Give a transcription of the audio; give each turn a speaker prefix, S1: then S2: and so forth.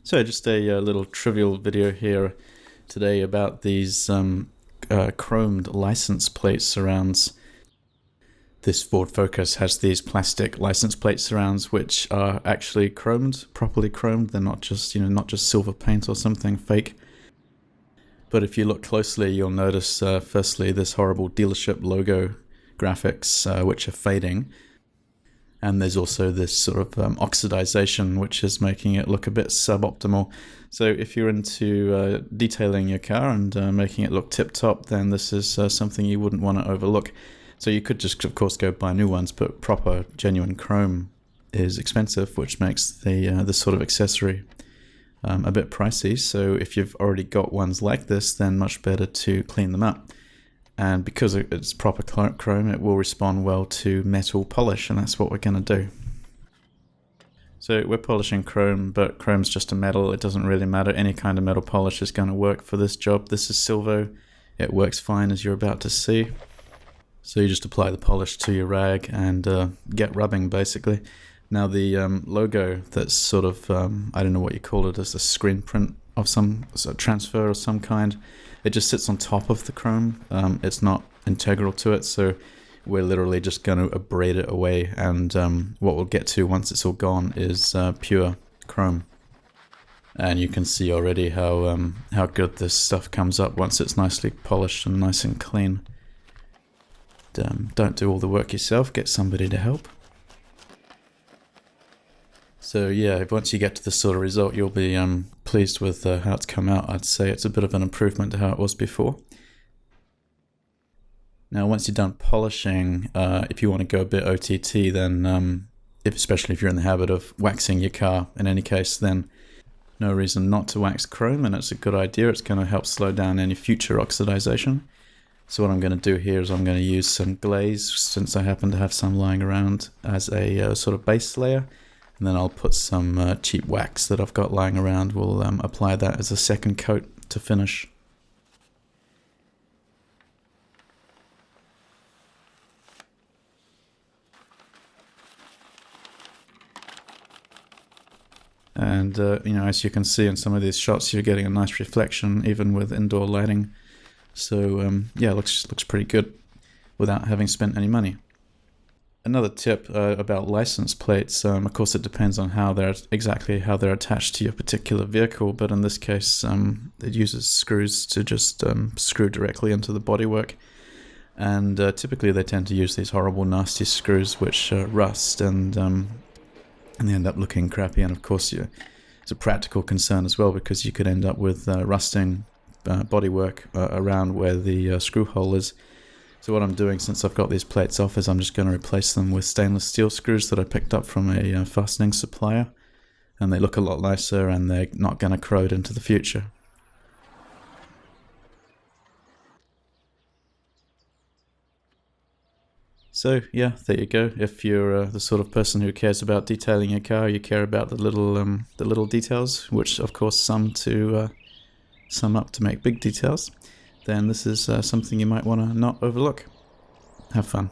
S1: So just a little trivial video here today about these chromed license plate surrounds. This Ford Focus has these plastic license plate surrounds which are actually chromed, properly chromed. They're not just, not just silver paint or something fake. But if you look closely, you'll notice firstly this horrible dealership logo graphics which are fading. And there's also this sort of oxidization, which is making it look a bit suboptimal. So if you're into detailing your car and making it look tip-top, then this is something you wouldn't want to overlook. So you could just, of course, go buy new ones, but proper, genuine chrome is expensive, which makes this sort of accessory a bit pricey. So if you've already got ones like this, then much better to clean them up. And because it's proper chrome, it will respond well to metal polish, and that's what we're going to do. So we're polishing chrome, but chrome's just a metal. It doesn't really matter. Any kind of metal polish is going to work for this job. This is Silvo. It works fine, as you're about to see. So you just apply the polish to your rag and get rubbing, basically. Now the logo that's sort of, I don't know what you call it, as a screen print of some transfer of some kind. It just sits on top of the chrome. It's not integral to it, so we're literally just going to abrade it away, and what we'll get to once it's all gone is pure chrome. And you can see already how good this stuff comes up once it's nicely polished and nice and clean. Don't do all the work yourself, get somebody to help. So yeah, once you get to this sort of result, you'll be pleased with how it's come out. I'd say it's a bit of an improvement to how it was before. Now, once you're done polishing, if you want to go a bit OTT, then especially if you're in the habit of waxing your car, in any case, then no reason not to wax chrome, and it's a good idea. It's going to help slow down any future oxidization. So what I'm going to do here is I'm going to use some glaze, since I happen to have some lying around, as a sort of base layer. And then I'll put some cheap wax that I've got lying around. We'll apply that as a second coat to finish. And as you can see in some of these shots, you're getting a nice reflection even with indoor lighting. So yeah, looks pretty good without having spent any money. Another tip about license plates, of course it depends on exactly how they're attached to your particular vehicle, but in this case it uses screws to just screw directly into the bodywork. And typically they tend to use these horrible nasty screws which rust and they end up looking crappy, and of course it's a practical concern as well, because you could end up with rusting bodywork around where the screw hole is. So what I'm doing, since I've got these plates off, is I'm just going to replace them with stainless steel screws that I picked up from a fastening supplier. And they look a lot nicer, and they're not going to corrode into the future. So yeah, there you go. If you're the sort of person who cares about detailing your car, you care about the little details, which of course sum up to make big details, then this is something you might want to not overlook. Have fun.